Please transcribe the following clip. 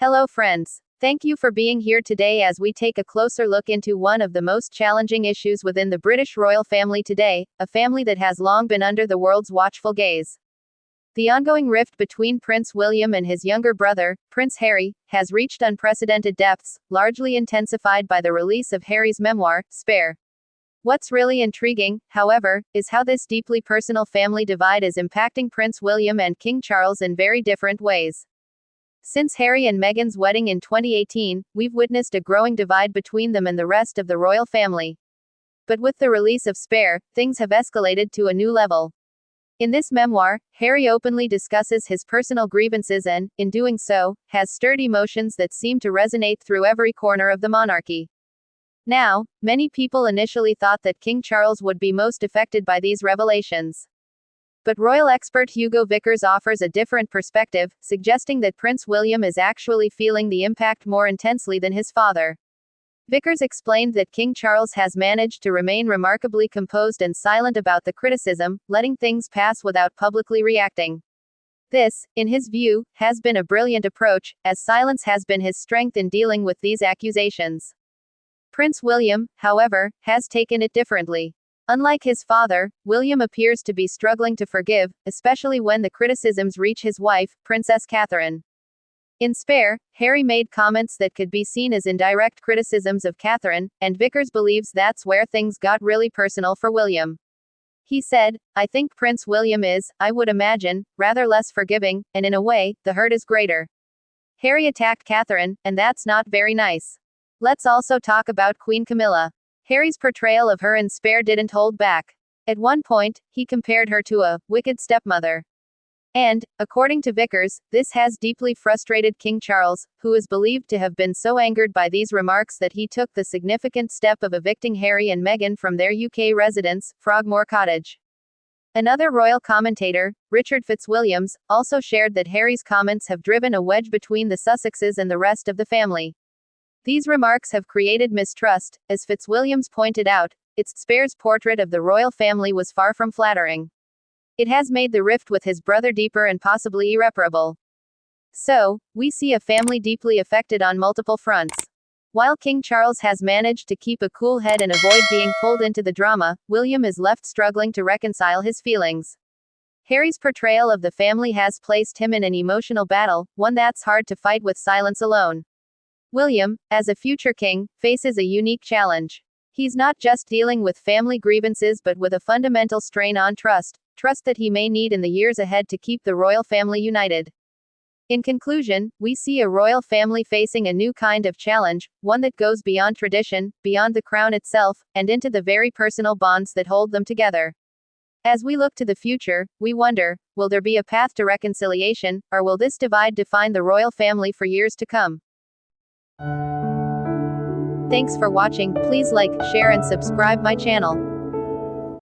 Hello friends. Thank you for being here today as we take a closer look into one of the most challenging issues within the British royal family today, a family that has long been under the world's watchful gaze. The ongoing rift between Prince William and his younger brother, Prince Harry, has reached unprecedented depths, largely intensified by the release of Harry's memoir, Spare. What's really intriguing, however, is how this deeply personal family divide is impacting Prince William and King Charles in very different ways. Since Harry and Meghan's wedding in 2018, we've witnessed a growing divide between them and the rest of the royal family. But with the release of Spare, things have escalated to a new level. In this memoir, Harry openly discusses his personal grievances and, in doing so, has stirred emotions that seem to resonate through every corner of the monarchy. Now, many people initially thought that King Charles would be most affected by these revelations. But royal expert Hugo Vickers offers a different perspective, suggesting that Prince William is actually feeling the impact more intensely than his father. Vickers explained that King Charles has managed to remain remarkably composed and silent about the criticism, letting things pass without publicly reacting. This, in his view, has been a brilliant approach, as silence has been his strength in dealing with these accusations. Prince William, however, has taken it differently. Unlike his father, William appears to be struggling to forgive, especially when the criticisms reach his wife, Princess Catherine. In Spare, Harry made comments that could be seen as indirect criticisms of Catherine, and Vickers believes that's where things got really personal for William. He said, "I think Prince William is, I would imagine, rather less forgiving, and in a way, the hurt is greater. Harry attacked Catherine, and that's not very nice. Let's also talk about Queen Camilla. Harry's portrayal of her in Spare didn't hold back. At one point, he compared her to a wicked stepmother. And, according to Vickers, this has deeply frustrated King Charles, who is believed to have been so angered by these remarks that he took the significant step of evicting Harry and Meghan from their UK residence, Frogmore Cottage." Another royal commentator, Richard Fitzwilliams, also shared that Harry's comments have driven a wedge between the Sussexes and the rest of the family. These remarks have created mistrust, as Fitzwilliams pointed out. Spare's portrait of the royal family was far from flattering. It has made the rift with his brother deeper and possibly irreparable. So, we see a family deeply affected on multiple fronts. While King Charles has managed to keep a cool head and avoid being pulled into the drama, William is left struggling to reconcile his feelings. Harry's portrayal of the family has placed him in an emotional battle, one that's hard to fight with silence alone. William, as a future king, faces a unique challenge. He's not just dealing with family grievances but with a fundamental strain on trust that he may need in the years ahead to keep the royal family united. In conclusion, we see a royal family facing a new kind of challenge, one that goes beyond tradition, beyond the crown itself, and into the very personal bonds that hold them together. As we look to the future, we wonder, will there be a path to reconciliation, or will this divide define the royal family for years to come? Thanks for watching. Please like, share and subscribe my channel.